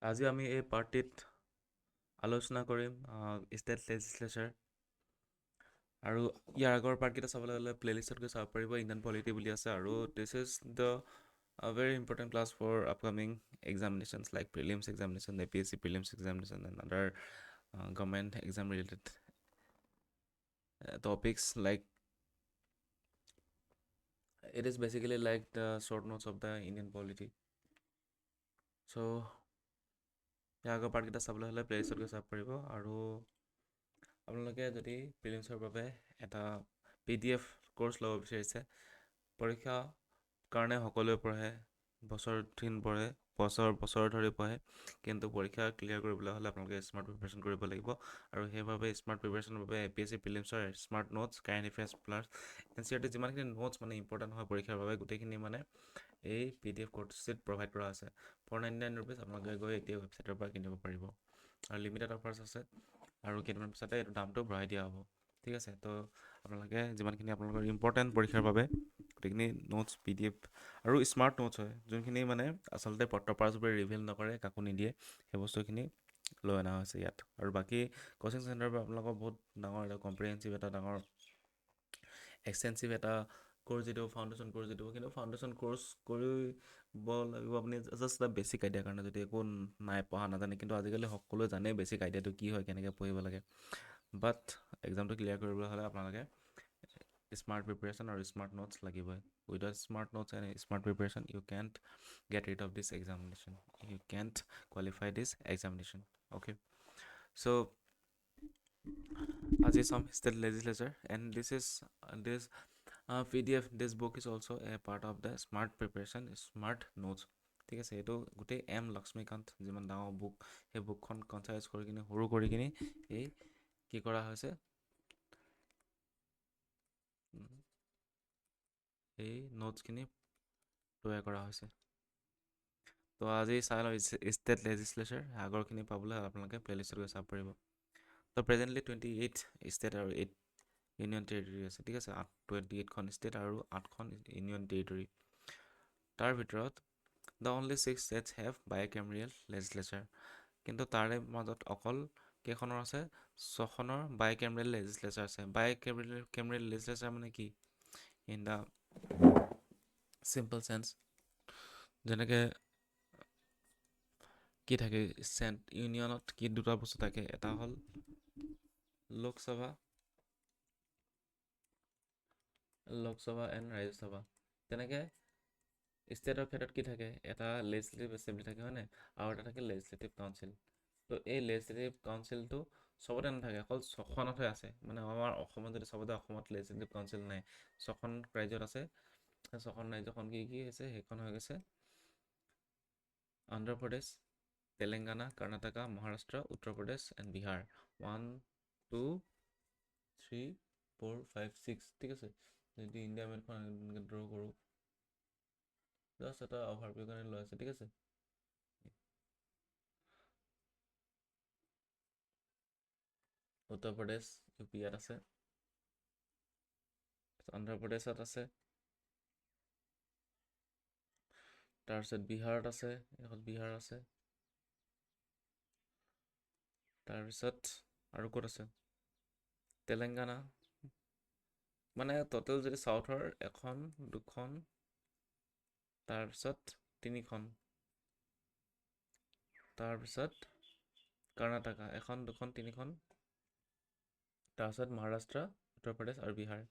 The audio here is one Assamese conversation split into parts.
আজি আমি এই পাৰ্টিত আলোচনা কৰিম ষ্টেট লেজিসলেচাৰ আৰু ইয়াৰ আগৰ পাৰ্টকেইটা চাবলৈ হ'লে প্লেলিষ্টত গৈ চাব পাৰিব। ইণ্ডিয়ান পলিটি বুলি আছে আৰু this is the very important class for upcoming examinations like prelims examination, APSC prelims examination and other government exam related topics. Like it is basically like the short notes of the Indian polity. So ইয়াৰ আগৰ পাৰ্টকেইটা চাবলৈ হ'লে প্লেলিষ্টত গৈ চাব পাৰিব আৰু আপোনালোকে যদি প্ৰিলিমছৰ বাবে এটা PDF কোৰ্চ ল'ব বিচাৰিছে, পৰীক্ষা কাৰণে সকলোৱে পঢ়ে, বছৰ ধৰি পঢ়ে, কিন্তু পৰীক্ষা ক্লিয়াৰ কৰিবলৈ হ'লে আপোনালোকে স্মাৰ্ট প্ৰিপাৰেশ্যন কৰিব লাগিব আৰু সেইবাবে স্মাৰ্ট প্ৰিপাৰেশ্যনৰ বাবে APSC প্ৰিলিমছৰ smart notes, current affairs plus NCERT যিমানখিনি নোটছ মানে ইম্পৰ্টেণ্ট হয় পৰীক্ষাৰ বাবে গোটেইখিনি মানে এই PDF কোৰ্চত প্ৰভাইড কৰা আছে। ₹499 আপোনালোকে গৈ এতিয়া ৱেবছাইটৰ পৰা কিনিব পাৰিব আৰু লিমিটেড অফাৰ্ছ আছে আৰু কেইদিনমান পিছতে এইটো দামটো বঢ়াই দিয়া হ'ব। ঠিক আছে, তো আপোনালোকে যিমানখিনি আপোনালোকৰ ইম্পৰ্টেণ্ট পৰীক্ষাৰ বাবে গোটেইখিনি নোটছ PDF আৰু স্মাৰ্ট নোটছ হয়, যোনখিনি মানে আচলতে পত্ৰপাৰাজবোৰে ৰিভিল নকৰে, কাকো নিদিয়ে, সেই বস্তুখিনি লৈ অনা হৈছে ইয়াত। আৰু বাকী কোচিং চেণ্টাৰৰ পৰা আপোনালোকৰ বহুত ডাঙৰ এটা কম্প্ৰিহেনচিভ এটা ডাঙৰ এক্সটেনচিভ এটা কোৰ্চ যিটো ফাউণ্ডেশ্যন কোৰ্চ যিটো, কিন্তু ফাউণ্ডেশ্যন কোৰ্চ কৰিব লাগিব আপুনি জাষ্ট এটা বেছিক আইডিয়াৰ কাৰণে, যদি একো নাই পঢ়া নাজানে, কিন্তু আজিকালি সকলোৱে জানে বেছিক আইডিয়াটো কি হয়, কেনেকৈ পঢ়িব লাগে। বাট এক্সামটো ক্লিয়াৰ কৰিবলৈ হ'লে আপোনালোকে স্মাৰ্ট প্ৰিপাৰেশ্যন আৰু স্মাৰ্ট নোটছ লাগিবই। Without smart notes and smart preparation you can't get rid of this examination, you can't qualify this examination. Okay, so আজি some state legislature and this PDF, this book is also a part of the smart preparation smart notes. ঠিক আছে, এইটো গোটেই M লক্ষ্মীকান্ত যিমান ডাঙৰ বুক, সেই বুকখন কনচাইজ কৰি কিনে সৰু কৰি কিনে এই কি কৰা হৈছে, এই নোটছখিনি তৈয়াৰ কৰা হৈছে। তো আজি চাই লওঁ ষ্টেট লেজিসলেচাৰ আগৰখিনি পাবলৈ আপোনালোকে প্লেলিষ্টত গৈ চাব পাৰিব। তো প্ৰেজেণ্টলি 28 ষ্টেট আৰু 8 ইউনিয়ন টেৰিটৰী আছে। ঠিক আছে, 28খন ষ্টেট আৰু 8খন ইউনিয়ন টেৰিটৰী। তাৰ ভিতৰত দ্য অনলি 6 ষ্টেটছ হেভ বাইকেমেৰিয়েল লেজিসলেচাৰ, কিন্তু তাৰে মাজত অকল কেইখনৰ আছে, 6খনৰ বাইকেমেৰিয়েল লেজিসলেচাৰ আছে। বাইকেমেৰিয়েল লেজিসলেচাৰ মানে কি, ইন দ্য চিম্পল চেন্স, যেনেকৈ কি থাকে ইউনিয়নত কি দুটা বস্তু থাকে, এটা হ'ল লোকসভা এণ্ড ৰাজ্যসভা। তেনেকৈ ষ্টেটৰ ক্ষেত্ৰত কি থাকে, এটা লেজিসলেটিভ এছেম্বলি থাকে হয়নে, আৰু এটা থাকে লেজিসলেটিভ কাউন্সিল। তো এই লেজিসলেটিভ কাউন্সিলটো চবতে নাথাকে, অকল 6খনতহে আছে। মানে আমাৰ অসমত যদি চবতে, অসমত লেজিসলেটিভ কাউন্সিল নাই, 6খন ৰাজ্যত আছে। 6খন ৰাজ্যখন কি কি আছে, সেইখন হৈ গৈছে অন্ধ্ৰপ্ৰদেশ, তেলেংগানা, কৰ্ণাটকা, মহাৰাষ্ট্ৰ, উত্তৰ প্ৰদেশ এণ্ড বিহাৰ। 1 2 3 4 5 6। ঠিক আছে, যদি ইণ্ডিয়া মেপখন ড্ৰ কৰোঁ, জাষ্ট এটা অভাৰভিউ কাৰণে লৈ আছে। ঠিক আছে, উত্তৰ প্ৰদেশ UP ইয়াত আছে, অন্ধ্ৰপ্ৰদেশত আছে, তাৰপিছত বিহাৰত আছে, এখন বিহাৰ আছে, তাৰপিছত আৰু ক'ত আছে, তেলেংগানা। মানে টোটেল যদি চাউথৰ 1 2 তাৰপিছত 3, তাৰপিছত কৰ্ণাটকা 1 2 3, তাৰপিছত মহাৰাষ্ট্ৰ, উত্তৰ প্ৰদেশ আৰু বিহাৰ।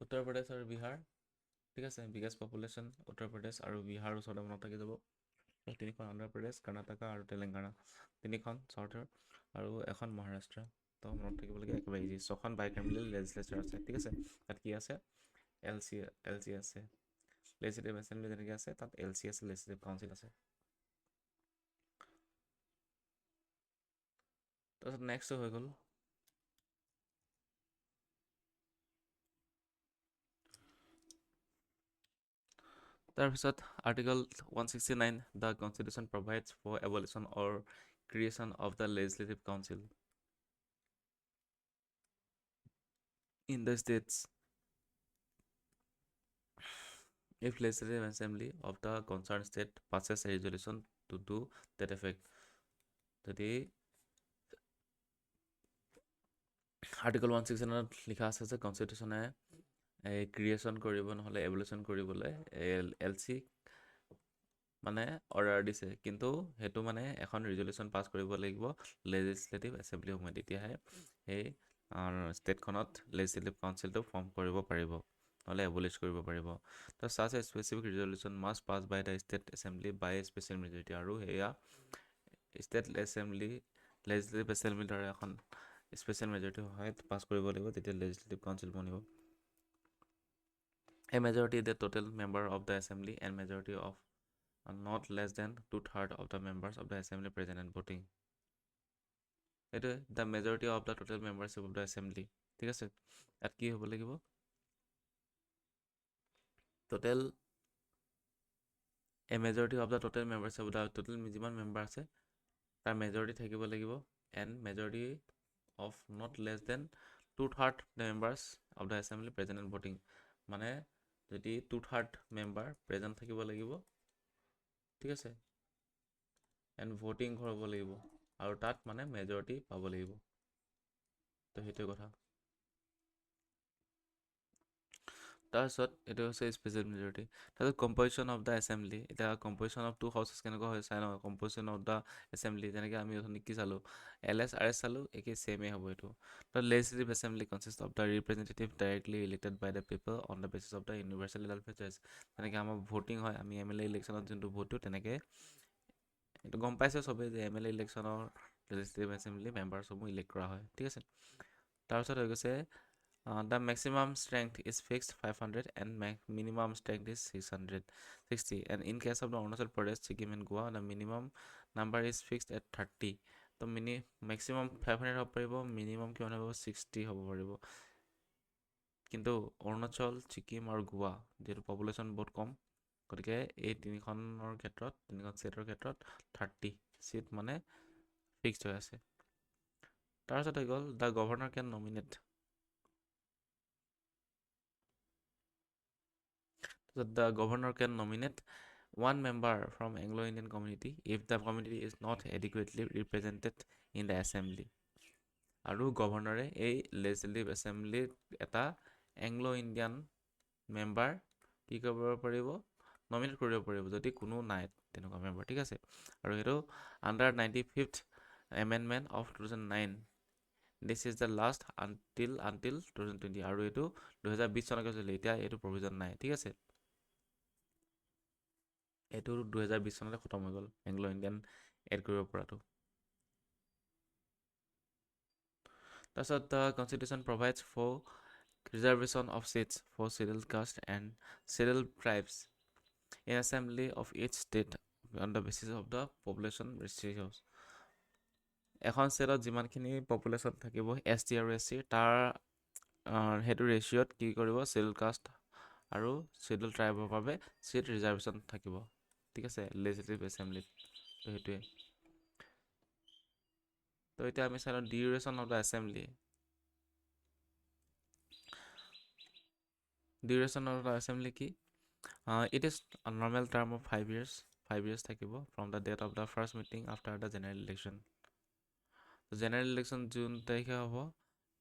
উত্তৰ প্ৰদেশ আৰু বিহাৰ, ঠিক আছে, বিগেষ্ট পপুলেশ্যন উত্তৰ প্ৰদেশ আৰু বিহাৰ ওচৰতে মনত থাকি যাব। 3খন অন্ধ্ৰপ্ৰদেশ, কৰ্ণাটকা আৰু তেলেংগানা, 3খন চাউথৰ আৰু 1খন মহাৰাষ্ট্ৰ। তো মনত থাকিবলগীয়া একেবাৰে ইজি। 6খন বাইকেমেৰিয়েল লেজিসলেচাৰ আছে। ঠিক আছে, তাত কি আছে, LC আছে, লেজিসলেটিভ এছেম্বলি যেনেকৈ আছে, তাত LC আছে, লেজিসলেটিভ কাউন্সিল আছে। তাৰপিছত নেক্সট হৈ গ'ল তাৰপিছত article 169, the constitution provides for abolition or creation of the legislative council in the states. If legislative assembly of the concerned state passes a resolution to do that effect. যদি আৰ্টিকল 169 লিখা আছে যে কনষ্টিটিউশ্যনে ক্ৰিয়েশ্যন কৰিব নহ'লে এভলিউশ্যন কৰিবলৈ এল চি মানে অৰ্ডাৰ দিছে, কিন্তু সেইটো মানে এখন ৰিজলিউশ্যন পাছ কৰিব লাগিব লেজিছলেটিভ এছেম্বলিসমূহে, তেতিয়াহে সেই ষ্টেটখনত লেজিছলেটিভ কাউঞ্চিলটো ফৰ্ম কৰিব পাৰিব নহ'লে এবলিছ কৰিব পাৰিব। তো such a specific resolution must pass by the state assembly by a special majority, আৰু সেয়া ষ্টেট এছেম্বলি লেজিছলেটিভ এছেম্বলিৰ দ্বাৰা এখন স্পেচিয়েল মেজৰিটিৰ সহায়ত পাছ কৰিব লাগিব, তেতিয়া লেজিছলেটিভ কাউঞ্চিল বনিব। A majority is the total member of the assembly and majority of not less than 2/3 of the members of the assembly present and voting. এইটোৱে the majority of the total membership of the assembly, ঠিক আছে। ইয়াত কি হ'ব লাগিব, total a majority of the total membership of the total যিমান মেম্বাৰ আছে তাৰ মেজৰিটি থাকিব লাগিব, and majority of not less than 2/3 the members of the assembly present and voting, মানে যদি 2/3 মেম্বাৰ প্ৰেজেণ্ট থাকিব লাগিব, ঠিক আছে, এণ্ড ভোটিং কৰিব লাগিব, আৰু তাত মানে মেজৰিটি পাব লাগিব। তো সেইটোৱে কথা। তাৰপিছত এইটো হৈছে স্পেচিয়েল মেজৰিটি। তাৰপিছত কম্পজিশ্যন অফ দ্য এছেম্বলি, এতিয়া কম্পজিশ্যন অফ টু হাউচেছ কেনেকুৱা হয় চাই ন, কম্পজিশ্যন অফ দ্য এছেম্বলি যেনেকৈ আমি অথনি কি চালোঁ, LS RS চালোঁ, একেই ছেমেই হ'ব এইটো। তো legislative assembly consist of the representative directly elected by the people on the basis of the universal adult choice. যেনেকৈ আমাৰ ভোটিং হয়, আমি MLA ইলেকশ্যনত যোনটো ভোট দিওঁ, তেনেকৈ এইটো গম পাইছে চবেই যে MLA ইলেকশ্যনৰ লেজিছলেটিভ এছেম্বলি মেম্বাৰছসমূহ ইলেক্ট কৰা হয়, ঠিক আছে। তাৰপিছত হৈ গৈছে the maximum strength is fixed 500 and minimum strength is 660, and in case of the Arunachal Pradesh, Sikkim and Goa, the minimum number is fixed at 30. তো maximum 500 হ'ব পাৰিব, minimum কিমান হ'ব 60 হ'ব পাৰিব। কিন্তু অৰুণাচল, ছিকিম আৰু গোৱা যিহেতু পপুলেশ্যন বহুত কম, গতিকে এই তিনিখন ষ্টেটৰ ক্ষেত্ৰত 30 চিট মানে ফিক্সড হৈ আছে। তাৰপিছত হৈ গ'ল the governor can nominate, the governor can nominate one member from Anglo-Indian community if the community is not adequately represented in the assembly. আৰু গভৰ্ণৰে এই লেজিছলেটিভ এছেম্বলিত এটা এংলো ইণ্ডিয়ান মেম্বাৰ কি কৰিব পাৰিব, নমিনেট কৰিব পাৰিব যদি কোনো নাই তেনেকুৱা মেম্বাৰ, ঠিক আছে। আৰু সেইটো under 95th amendment of 2009, this is the last until 2020, আৰু এইটো 2020 চনলৈকে চলিলে, এতিয়া এইটো প্ৰভিজন নাই, ঠিক আছে। এইটো 2020 চনতে খতম হৈ গ'ল এংলো ইণ্ডিয়ান এড কৰিব পৰাটো। তাৰপিছত the constitution provides for reservation of seats for schedule caste and schedule tribes in assembly of each state on the basis of the population ratios. এখন ষ্টেটত যিমানখিনি পপুলেশ্যন থাকিব ST আৰু SC, তাৰ সেইটো ৰেচিঅ'ত কি কৰিব, চিডিউল কাষ্ট আৰু চিডিউল ট্ৰাইবৰ বাবে চিট ৰিজাৰ্ভেশ্যন থাকিব, ঠিক আছে, লেজিছলেটিভ এছেম্বলিত। তো সেইটোৱে। তো এতিয়া আমি চাই লওঁ duration of the assembly. Duration of the assembly কি, it is normal term of 5 years, 5 years থাকিব from the date of the first meeting after the general election. General election June তাৰিখে হ'ব,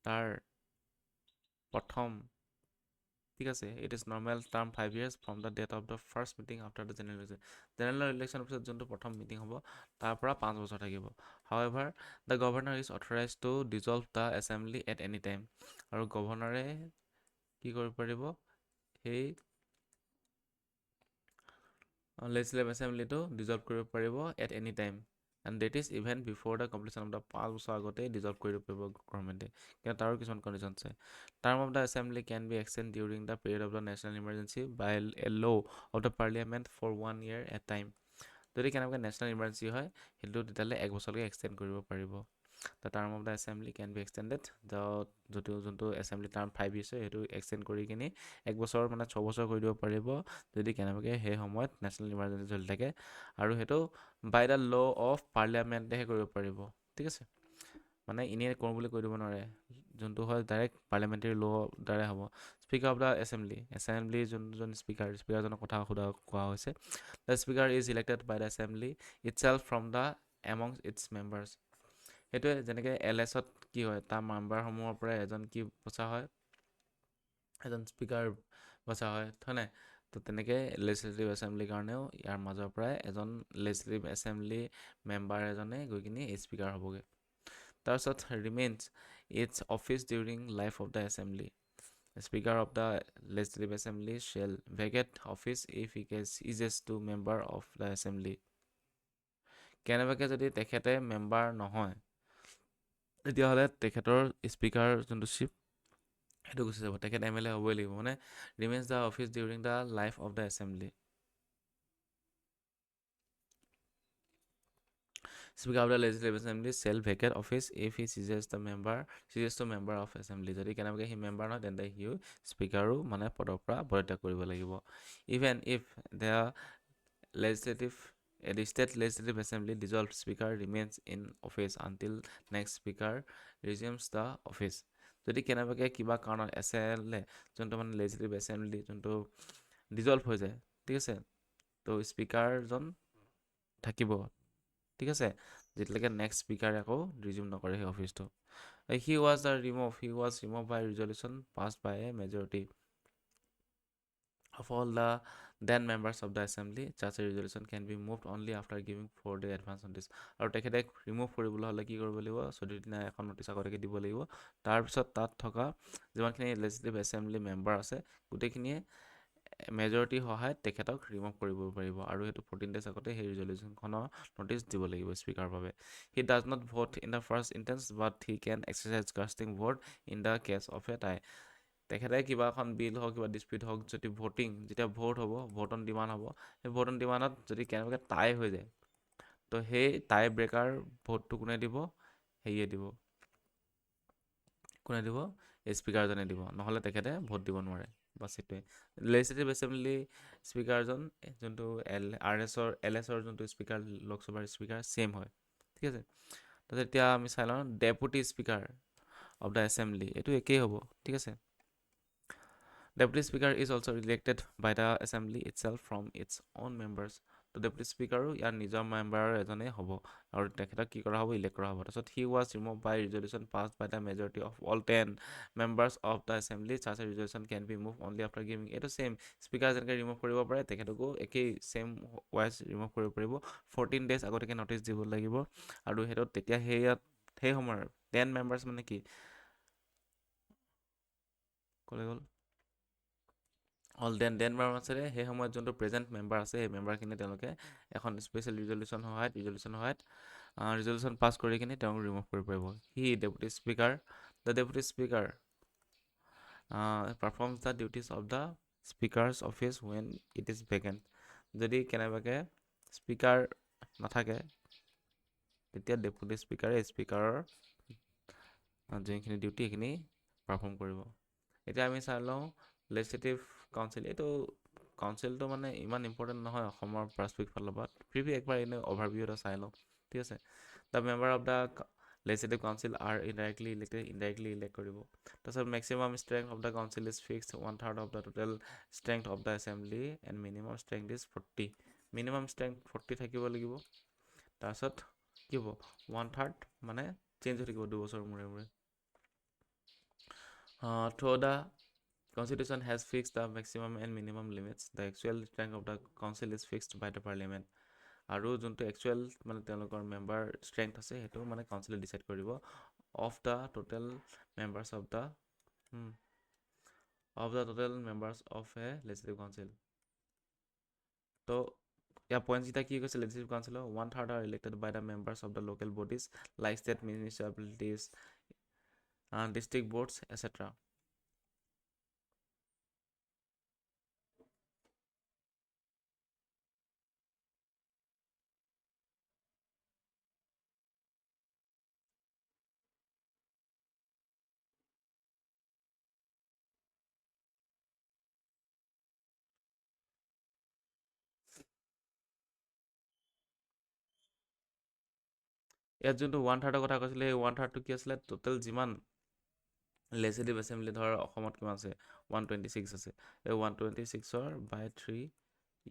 তাৰ প্ৰথম, ঠিক আছে, it is normal term 5 years from the date of the first meeting after the general election. General ইলেকশ্যনৰ পিছত যোনটো প্ৰথম মিটিং হ'ব তাৰ পৰা 5 বছৰ থাকিব। However the governor is authorize to dissolve the assembly at any time, আৰু গভৰ্ণৰে কি কৰিব পাৰিব, সেই লেজিছলেটিভ এছেম্বলিটো ডিজলভ কৰিব পাৰিব at any time, and that is even before the completion of the 5 বছৰ আগতেই ডিজলভ কৰিব পাৰিব গভৰ্ণমেণ্টে, কিন্তু তাৰো কিছুমান কণ্ডিশ্যন আছে। Term of the assembly can be extend during the period of the national emergency by a law' of the parliament for 1 year at time. যদি কেনেবাকৈ নেশ্যনেল ইমাৰ্জেঞ্চি হয় সেইটো তেতিয়াহ'লে 1 বছৰলৈকে এক্সটেণ্ড কৰিব পাৰিব। The term of the assembly can be extended, যোনটো এছেম্বলি টাৰ্ম 5 years হয় সেইটো এক্সটেণ্ড কৰি কিনি 1 বছৰ মানে 6 বছৰ কৰি দিব পাৰিব যদি কেনেবাকৈ সেই সময়ত নেশ্যনেল ইমাৰ্জেঞ্চি চলি থাকে, আৰু সেইটো বাই দ্য ল' অফ পাৰ্লিয়ামেণ্টেহে কৰিব পাৰিব, ঠিক আছে। মানে এনেই কৰোঁ বুলি কৈ দিব নোৱাৰে, যোনটো হয় ডাইৰেক্ট পাৰ্লিয়ামেণ্টেৰী ল' দ্বাৰাই হ'ব। স্পীকাৰ অফ দ্য এছেম্বলি যোনজন স্পীকাৰজনৰ কথা কোৱা হৈছে। The speaker is elected by the assembly itself from the amongst its members. সেইটোৱে যেনেকৈ LS-ত কি হয়, তাৰ মেম্বাৰসমূহৰ পৰা এজন কি বচা হয়, এজন স্পীকাৰ বচা হয়, হয় নাই? তো তেনেকৈ লেজিছলেটিভ এছেম্বলিৰ কাৰণেও ইয়াৰ মাজৰ পৰাই এজন লেজিছলেটিভ এছেম্বলি মেম্বাৰ এজনে গৈ কিনি স্পীকাৰ হ'বগৈ। তাৰপিছত remains its office during life of the assembly. Speaker of the legislative assembly shall vacate office if he ceases to member of the assembly. কেনেবাকৈ যদি তেখেতে মেম্বাৰ নহয়, তেতিয়াহ'লে তেখেতৰ স্পীকাৰ যোনটো চিপ সেইটো গুচি যাব, তেখেত MLA হ'বই লাগিব। মানে remains the office during the life of the assembly. Speaker of the legislative assembly shall vacate office if he ceases to member of assembly. যদি কেনেবাকৈ সি মেম্বাৰ নহয়, তেন্তে সিও স্পীকাৰো মানে পদৰ পৰা পদত্যাগ কৰিব লাগিব। Even if the state legislative assembly dissolve, speaker remains in office until next speaker resumes the office. যদি কেনেবাকৈ কিবা কাৰণত যোনটো মানে লেজিছলেটিভ এছেম্বলি যোনটো ডিজলভ হৈ যায়, ঠিক আছে, তো স্পীকাৰজন থাকিব, ঠিক আছে, যেতিয়ালৈকে নেক্সট স্পীকাৰে আকৌ ৰিজিউম নকৰে সেই অফিচটো। He was remove by resolution passed by a majority of all the then members of the assembly. Such a resolution can be moved only after giving 4-day advance notice. আৰু তেখেতে ৰিমুভ কৰিবলৈ হ'লে কি কৰিব লাগিব, 14 দিনা এখন নটিচ আগতীয়াকৈ দিব লাগিব। তাৰপিছত তাত থকা যিমানখিনি লেজিছলেটিভ এছেম্বলি মেম্বাৰ আছে গোটেইখিনিয়ে মেজৰিটিৰ সহায়ত তেখেতক ৰিমুভ কৰিব পাৰিব, আৰু সেইটো 14 days আগতে সেই ৰিজলিউশ্যনখনৰ নটিচ দিব লাগিব স্পীকাৰৰ বাবে। He does not vote in the first instance but he can exercise casting vote in the case of a tie. তেখেতে কিবা এখন বিল হওক, কিবা ডিছপিউট হওক, যদি যেতিয়া ভোট হ'ব, ভোট অন ডিমাণ্ড হ'ব, সেই ভোট অন ডিমাণ্ডত যদি কেনেবাকৈ টাই হৈ যায়, তো সেই টাই ব্ৰেকাৰ ভোটটো কোনে দিব, স্পীকাৰজনে দিব, নহ'লে তেখেতে ভোট দিব নোৱাৰে। বাছ সেইটোৱে। লেজিছলেটিভ এছেম্বলি স্পীকাৰজন যোনটো LS-ৰ যোনটো স্পীকাৰ, লোকসভাৰ স্পীকাৰ ছেইম হয়, ঠিক আছে। তাৰপিছত এতিয়া আমি চাই লওঁ deputy speaker of the assembly, এইটো একেই হ'ব, ঠিক আছে। Deputy Speaker is also elected by the Assembly itself from its own members. তো ডেপুটি স্পীকাৰো ইয়াৰ নিজৰ মেম্বাৰৰ এজনেই হ'ব, আৰু তেখেতক কি কৰা হ'ব, ইলেক্ট কৰা হ'ব। তাৰপিছত he was remove by resolution passed by the majority of all 10 members of the assembly. Such a resolution can be move only after giving. এইটো ছেইম, স্পীকাৰ যেনেকৈ ৰিমুভ কৰিব পাৰে, তেখেতকো একেই ছেইম ৱাইজ ৰিমুভ কৰিব পাৰিব। 14 days আগতীয়াকৈ নটিচ দিব লাগিব, আৰু সেইটো তেতিয়া সেই সময়ৰ 10 মেম্বাৰ্ছ মানে কি ক'লে গ'ল, অল 10 মেম্বাৰ আছে, সেই সময়ত যোনটো প্ৰেজেণ্ট মেম্বাৰ আছে, সেই মেম্বাৰখিনি তেওঁলোকে এখন স্পেচিয়েল ৰিজলিউশ্যন পাছ কৰি কিনি তেওঁক ৰিমুভ কৰিব পাৰিব। The deputy speaker performs the duties of the speaker's office when it is vacant. যদি কেনেবাকৈ স্পীকাৰ নাথাকে, তেতিয়া ডেপুটি স্পীকাৰে স্পীকাৰৰ যোনখিনি ডিউটি সেইখিনি পাৰফৰ্ম কৰিব। এতিয়া আমি চাই লওঁ লেজিছলেটিভ কাউন্সিল। এইটো কাউন্সিলটো মানে ইমান ইম্পৰ্টেণ্ট নহয় অসমৰ পাৰ্চপেক্টিভ ফালৰ পৰা, একবাৰ এনেই অভাৰভিউ এটা চাই লওঁ, ঠিক আছে। The member of the legislative council R indirectly elect কৰিব। তাৰপিছত maximum strength of the council is fixed 1/3 of the total strength of the assembly and minimum strength is 40। Minimum strength 40 থাকিব লাগিব। তাৰপিছত কি হ'ব, 1/3 মানে চেঞ্জ হৈ থাকিব 2 বছৰৰ মূৰে মূৰে। Though the Constitution has fixed the maximum and minimum limits, the actual strength of the council is fixed by the parliament. আৰু যোনটো একচুৱেল মানে তেওঁলোকৰ মেম্বাৰ ষ্ট্ৰেংথ আছে, সেইটো মানে কাউন্সিলে ডিচাইড কৰিব of the total members of the total members of A legislative council. তো ইয়াৰ পইণ্টছকেইটা কি কৈছে legislative counsellor, 1/3 are elected by the members of the local bodies like state municipalities, district boards, etc. ইয়াত যোনটো 1/3 কথা কৈছিলে সেই 1/3 কি আছিলে টোটেল যিমান লেজিসলেটিভ এছেম্বলি ধৰ অসমত কিমান আছে 126 আছে এই 126/3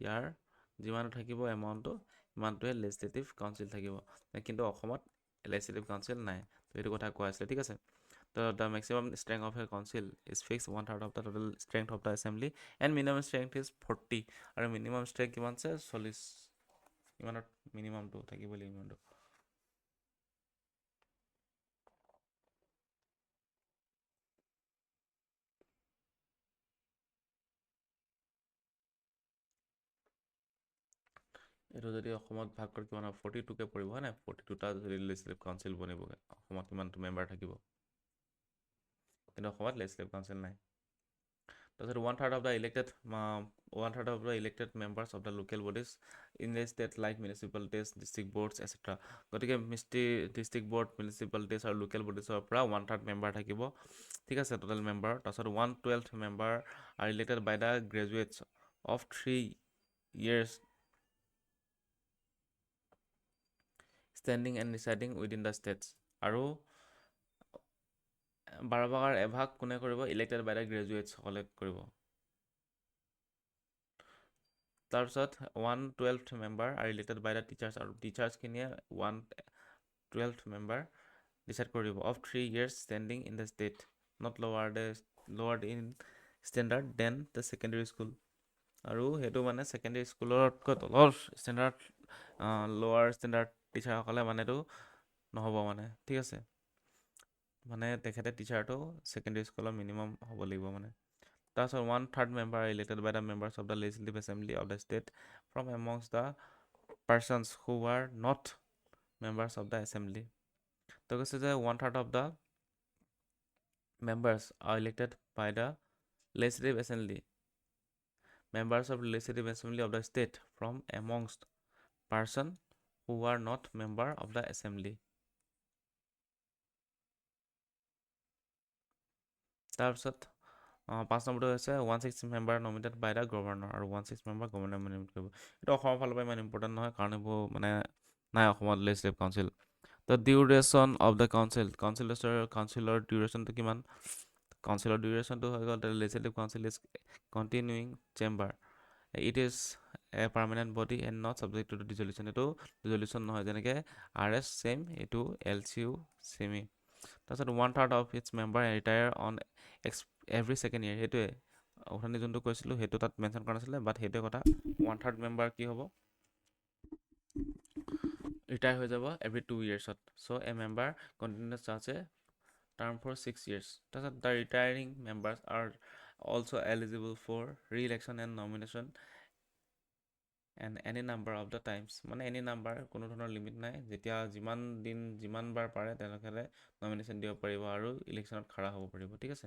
ইয়াৰ যিমানটো থাকিব এমাউণ্টটো ইমানটোহে লেজিসলেটিভ কাউন্সিল থাকিব কিন্তু অসমত লেজিসলেটিভ কাউন্সিল নাই তো এইটো কথা কোৱা আছিলে ঠিক আছে তো the maximum strength of a council is fixed 1/3 of the total strength of the assembly and minimum strength is 40 আৰু minimum strength কিমান আছে 40 ইমানত মিনিমামটো থাকিব লাগিব ইমানটো এইটো যদি অসমত ভাগ কৰি কিমান 42কে পৰিব হয় নাই 42টা যদি লেজিসলেটিভ কাউন্সিল বনিবগৈ অসমত কিমানটো মেম্বাৰ থাকিব কিন্তু অসমত লেজিসলেটিভ কাউন্সিল নাই তাৰপিছত 1/3 of the elected 1/3 of the elected members of the local bodies in the state like municipalities district boards etc গতিকে ডিষ্ট্ৰিক্ট বৰ্ড মিউনিচিপালিটিজ আৰু লোকেল বডিজৰ পৰা 1/3 মেম্বাৰ থাকিব ঠিক আছে টোটেল মেম্বাৰ তাৰপিছত 1/12 member are elected by the graduates of 3 years standing and residing within the states আৰু 12 এভাগ কোনে কৰিব ইলেক্টেড বাই দ্য গ্ৰেজুৱেটছসকলে কৰিব তাৰপিছত 1/12 মেম্বাৰ আৰু ইলেক্টেড বাই দ্য টিচাৰ্ছ আৰু টিচাৰ্ছখিনিয়ে 1/12 মেম্বাৰ ডিচাইড কৰিব of 3 years standing in the state not lowered in standard than the secondary school আৰু সেইটো মানে ছেকেণ্ডেৰী স্কুলতকৈ তলৰ ষ্টেণ্ডাৰ্ড লোৱাৰ ষ্টেণ্ডাৰ্ড টিচাৰসকলে মানে এইটো নহ'ব মানে ঠিক আছে মানে তেখেতে টিচাৰটো ছেকেণ্ডেৰী স্কুলৰ মিনিমাম হ'ব লাগিব মানে তাৰপিছত 1/3 member elected by the members of the legislative assembly of the state from amongst the persons who are not members of the assembly তো কৈছে যে 1/3 of the members are elected by the legislative assembly members of legislative assembly of the state from amongst person who are not member of the assembly তাৰপিছত 5 নম্বৰটো হৈছে 1/6 member nominated by the governor আৰু 1/6 মেম্বাৰ গভৰ্ণৰ নমিনেট কৰিব এইটো অসমৰ ফালৰ পৰা ইমান ইম্পৰ্টেণ্ট নহয় কাৰণ এইবোৰ মানে নাই অসমত legislative council the duration of the কাউন্সিলৰ ডিউৰেশ্যনটো কিমান কাউন্সিলৰ ডিউৰেশ্যনটো হৈ গ'ল the legislative council is continuing chamber it is a permanent body and not subject to the dissolution এইটো ডিজলিউশ্যন নহয় যেনেকৈ RS ছেইম এইটো LCও ছেইমেই তাৰপিছত 1/3 of its member retire on every second year সেইটোৱে অথনি যোনটো কৈছিলোঁ সেইটো তাত মেনশ্যন কৰা নাছিলে বাট সেইটোৱে কথা 1/3 মেম্বাৰ কি হ'ব ৰিটায়াৰ হৈ যাব এভৰি 2 yearsত চ' এ মেম্বাৰ কণ্টিনিউছ আছে টাৰ্ম ফৰ 6 years তাৰপিছত the retiring members are also' eligible for re election and nomination and any number of the times মানে এনি নাম্বাৰ কোনো ধৰণৰ লিমিট নাই যেতিয়া যিমান দিন যিমানবাৰ পাৰে তেওঁলোকে নমিনেশ্যন দিব পাৰিব আৰু ইলেকশ্যনত খাৰা হ'ব পাৰিব ঠিক আছে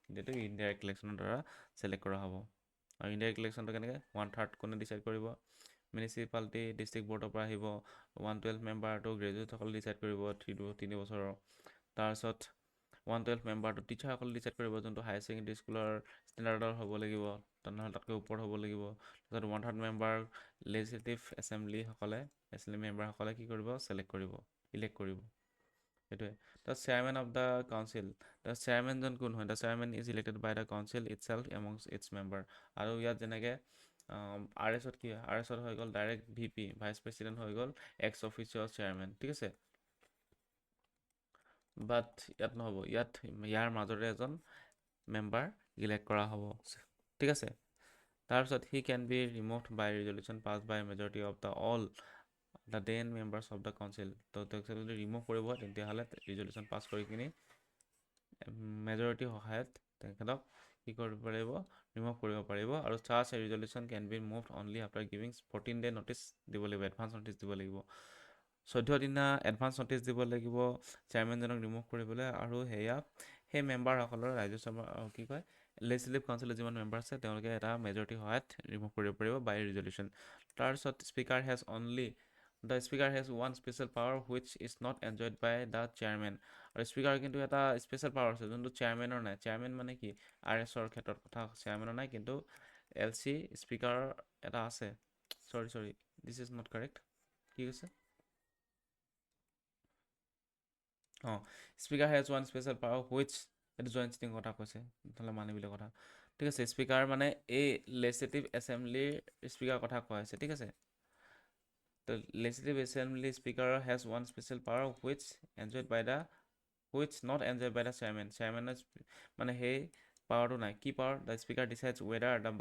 এতিয়াতো ইনডাইৰেক্ট ইলেকশ্যনৰ দ্বাৰা ছিলেক্ট কৰা হ'ব আৰু ইনডাইৰেক্ট ইলেকশ্যনটো কেনেকৈ 1/3 কোনে ডিচাইড কৰিব মিউনিচিপালিটি ডিষ্ট্ৰিক্ট বৰ্ডৰ পৰা আহিব 1/12 মেম্বাৰটো গ্ৰেজুৱেটসকলে ডিচাইড কৰিব 3 বছৰৰ তাৰপিছত 1/12 মেম্বাৰটো টিচাৰসকলে ডিচাইড কৰিব যোনটো হায়াৰ ছেকেণ্ডেৰী স্কুলৰ ষ্টেণ্ডাৰ্ডৰ হ'ব লাগিব তেনেহ'লে তাতকৈ ওপৰত হ'ব লাগিব তাৰপিছত 1/3 মেম্বাৰ লেজিসলেটিভ এছেম্বলি মেম্বাৰসকলে কি কৰিব ছিলেক্ট কৰিব ইলেক্ট কৰিব সেইটোৱে the chairman of the council দ্য চেয়াৰমেনজন কোন হয় the chairman is elected by the council itself amongst its member আৰু ইয়াত যেনেকৈ RSত কি হয় RSত হৈ গ'ল ডাইৰেক্ট VP ভাইচ প্ৰেছিডেণ্ট হৈ গ'ল এক্স অফিচিয়েল চেয়াৰমেন ঠিক আছে বাট ইয়াত নহ'ব ইয়াৰ মাজতে এজন মেম্বাৰ ইলেক্ট কৰা হ'ব ঠিক আছে তাৰপিছত he can be removed by resolution pass by majority of the all the then members of the council তো তেখেতে যদি ৰিমুভ কৰিব তেতিয়াহ'লে ৰিজলিউশ্যন পাছ কৰি কিনি মেজৰিটিৰ সহায়ত তেখেতক কি কৰিব পাৰিব ৰিমুভ কৰিব পাৰিব আৰু charge a resolution can be moved only after giving 14 day notice দিব লাগিব এডভান্স ন'টিছ দিব লাগিব 14 দিনা এডভান্স ন'টিছ দিব লাগিব চেয়াৰমেনজনক ৰিমুভ কৰিবলৈ আৰু সেয়া সেই মেম্বাৰসকলৰ ৰাজ্যসভা কি কয় লেজিসলেটিভ কাউন্সিলৰ যিমান মেম্বাৰ আছে তেওঁলোকে এটা মেজৰিটিৰ সহায়ত ৰিমুভ কৰিব পাৰিব বাই ৰিজলিউশ্যন তাৰপিছত the speaker has one special power which is not enjoyed by the chairman আৰু স্পীকাৰ কিন্তু এটা স্পেচিয়েল পাৱাৰ আছে যোনটো চেয়াৰমেনৰ নাই চেয়াৰমেন মানে কি RSৰ ক্ষেত্ৰত কথা চেয়াৰমেনৰ নাই কিন্তু LC স্পীকাৰৰ এটা আছে চৰি দিছ ইজ নট কাৰেক্ট কি কৈছে অঁ speaker has one special power which এইটো জইণ্ট চিটিং কথা কৈছে নহ'লে মানিবলৈ কথা ঠিক আছে স্পীকাৰ মানে এই লেজিছলেটিভ এছেম্বলিৰ স্পীকাৰ কথা কোৱা হৈছে ঠিক আছে তো legislative assembly speaker has one special power which enjoyed by the which not enjoyed by the chairman চেয়াৰমেনৰ মানে সেই পাৱাৰটো নাই কি power the speaker decides whether the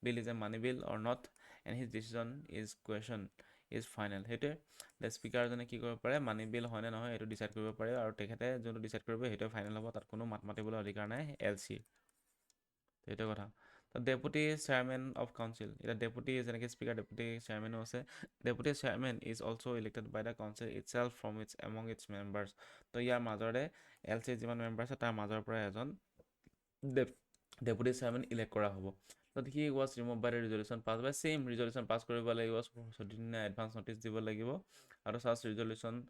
bill is a money bill or not and his decision is question is final সেইটোৱে দ্য স্পীকাৰজনে কি কৰিব পাৰে মানি বিল হয়নে নহয় এইটো ডিচাইড কৰিব পাৰে আৰু তেখেতে যোনটো ডিচাইড কৰিব সেইটোৱে ফাইনেল হ'ব তাত কোনো মাত মাতিবলৈ অধিকাৰ নাই এল চিৰ সেইটোৱে কথা ডেপুটি চেয়াৰমেন অফ কাউন্সিল এতিয়া ডেপুটি যেনেকৈ স্পীকাৰ ডেপুটি চেয়াৰমেনো আছে deputy chairman is also' elected by the council itself from its among its members তো ইয়াৰ মাজৰে এল চিৰ যিমান মেম্বাৰ আছে তাৰ মাজৰ পৰা এজন ডেপুটি চেয়াৰমেন ইলেক্ট কৰা হ'ব ত' he was remove by the resolution pass by same resolution pass কৰিব লাগিব 14 দিনীয়া এডভান্স ন'টিছ দিব লাগিব আৰু charge resolution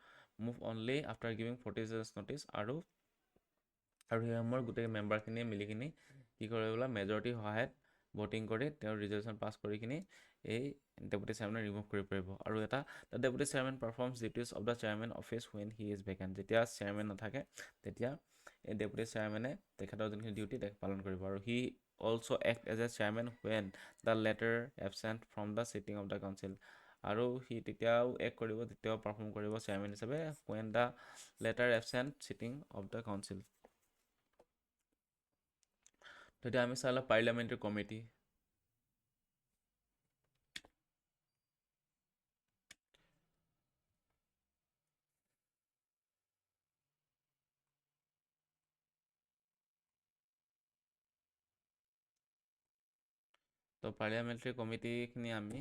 move only after giving 40 days notice আৰু সেই সময়ৰ গোটেই মেম্বাৰখিনিয়ে মিলি কিনি কি কৰে বোলে মেজৰিটিৰ সহায়ত ভোটিং কৰি তেওঁ ৰিজলিউশ্যন পাছ কৰি কিনি এই ডেপুটি চেয়াৰমেনে ৰিমুভ কৰিব পাৰিব আৰু এটা the deputy chairman performs duties of the chairman office when he is vacant যেতিয়া চেয়াৰমেন নাথাকে তেতিয়া এই ডেপুটি চেয়াৰমেনে তেখেতৰ যোনখিনি ডিউটি পালন কৰিব আৰু he also' act as a chairman when the latter absent from the sitting of the council আৰু সি তেতিয়াও এক কৰিব তেতিয়াও পাৰফৰ্ম কৰিব চেয়াৰমেন হিচাপে when the latter absent cheating of the council তেতিয়া আমি চাই লওঁ পাৰ্লিয়ামেণ্টাৰী কমিটি তো পাৰ্লিয়ামেণ্টাৰী কমিটিখিনি আমি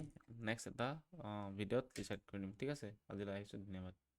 নেক্সট এটা ভিডিঅ'ত ডিচাইড কৰি দিম ঠিক আছে আজিলৈ আহিছোঁ ধন্যবাদ